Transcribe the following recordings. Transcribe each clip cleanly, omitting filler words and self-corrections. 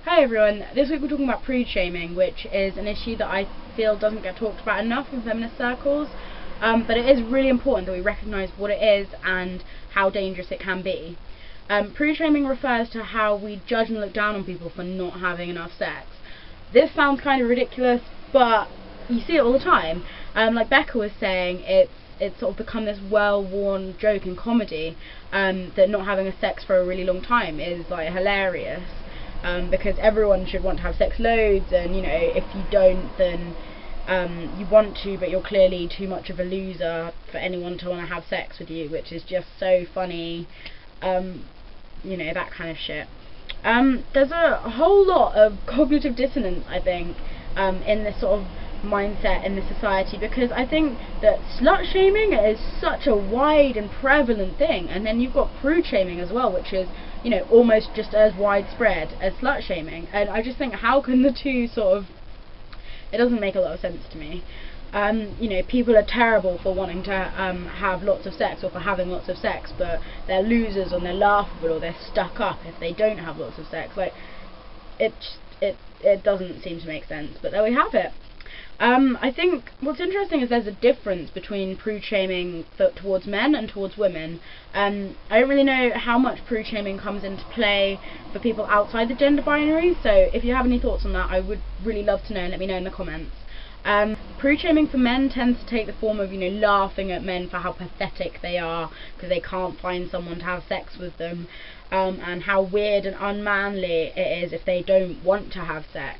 Hi everyone, this week we're talking about prude shaming, which is an issue that I feel doesn't get talked about enough in feminist circles, but it is really important that we recognise what it is and how dangerous it can be. Prude shaming refers to how we judge and look down on people for not having enough sex. This sounds kind of ridiculous, but you see it all the time. Like Becca was saying, it's sort of become this well-worn joke in comedy, that not having a sex for a really long time is like hilarious. Because everyone should want to have sex loads, and you know, if you don't, then you want to, but you're clearly too much of a loser for anyone to want to have sex with you, which is just so funny. You know, that kind of shit. There's a whole lot of cognitive dissonance, I think, in this sort of mindset in this society, because I think that slut shaming is such a wide and prevalent thing, and then you've got prude shaming as well, which is, you know, almost just as widespread as slut shaming. And I just think, how can the two sort of, it doesn't make a lot of sense to me. You know, people are terrible for wanting to have lots of sex, or for having lots of sex, but they're losers and they're laughable or they're stuck up if they don't have lots of sex. Like, it doesn't seem to make sense, but there we have it. I think what's interesting is there's a difference between prude shaming towards men and towards women. I don't really know how much prude shaming comes into play for people outside the gender binary, so if you have any thoughts on that, I would really love to know, and let me know in the comments. Prude shaming for men tends to take the form of, you know, laughing at men for how pathetic they are because they can't find someone to have sex with them, and how weird and unmanly it is if they don't want to have sex.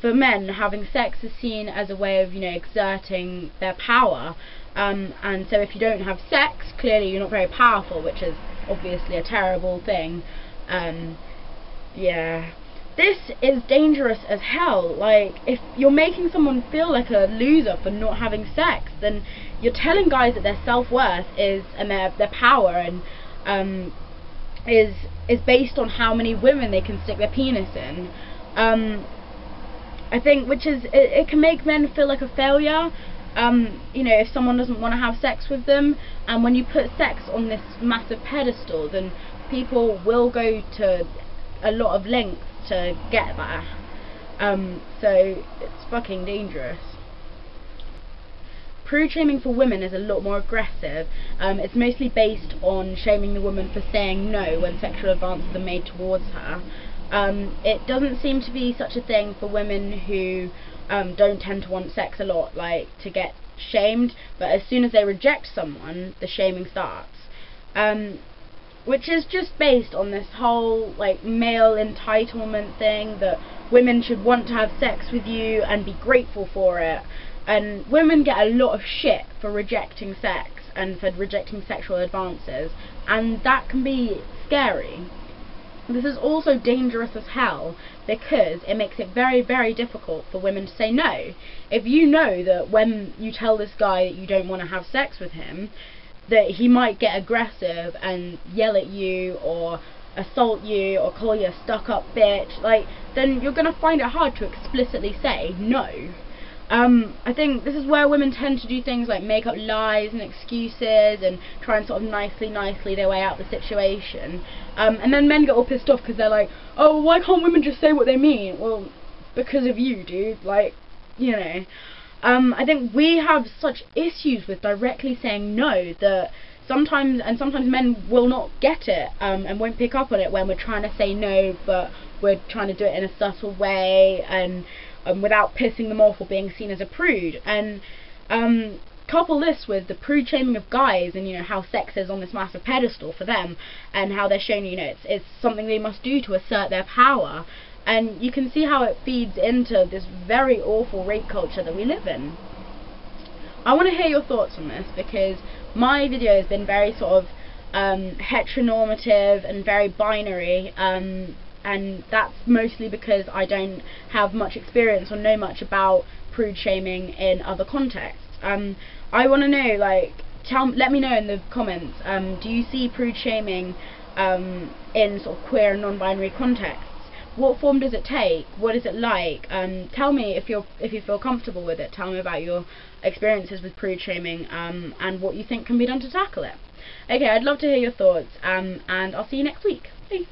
For men, having sex is seen as a way of, you know, exerting their power, and so if you don't have sex, clearly you're not very powerful, which is obviously a terrible thing. Yeah. This is dangerous as hell. Like, if you're making someone feel like a loser for not having sex, then you're telling guys that their self-worth is, and their power, and is based on how many women they can stick their penis in. I think, which is, it can make men feel like a failure, you know, if someone doesn't want to have sex with them, and when you put sex on this massive pedestal, then people will go to a lot of lengths to get there, so it's fucking dangerous. Prude shaming for women is a lot more aggressive. It's mostly based on shaming the woman for saying no when sexual advances are made towards her. It doesn't seem to be such a thing for women who don't tend to want sex a lot, like, to get shamed, but as soon as they reject someone, the shaming starts. Which is just based on this whole, like, male entitlement thing, that women should want to have sex with you and be grateful for it. And women get a lot of shit for rejecting sex and for rejecting sexual advances, and that can be scary. This is also dangerous as hell because it makes it very, very difficult for women to say no. If you know that when you tell this guy that you don't want to have sex with him, that he might get aggressive and yell at you or assault you or call you a stuck-up bitch, like, then you're going to find it hard to explicitly say no. I think this is where women tend to do things like make up lies and excuses and try and sort of nicely their way out the situation. And then men get all pissed off because they're like, oh, why can't women just say what they mean? Well, because of you, dude. Like, you know. I think we have such issues with directly saying no that sometimes men will not get it, and won't pick up on it when we're trying to say no, but we're trying to do it in a subtle way and without pissing them off or being seen as a prude. And couple this with the prude shaming of guys, and, you know, how sex is on this massive pedestal for them, and how they're shown, you know, it's something they must do to assert their power. And you can see how it feeds into this very awful rape culture that we live in. I want to hear your thoughts on this, because my video has been very sort of heteronormative and very binary, and that's mostly because I don't have much experience or know much about prude shaming in other contexts. I want to know, like, let me know in the comments, do you see prude shaming in sort of queer and non-binary contexts? What form does it take? What is it like? Tell me if you feel comfortable with it. Tell me about your experiences with prude shaming, and what you think can be done to tackle it. Okay, I'd love to hear your thoughts, and I'll see you next week. Bye.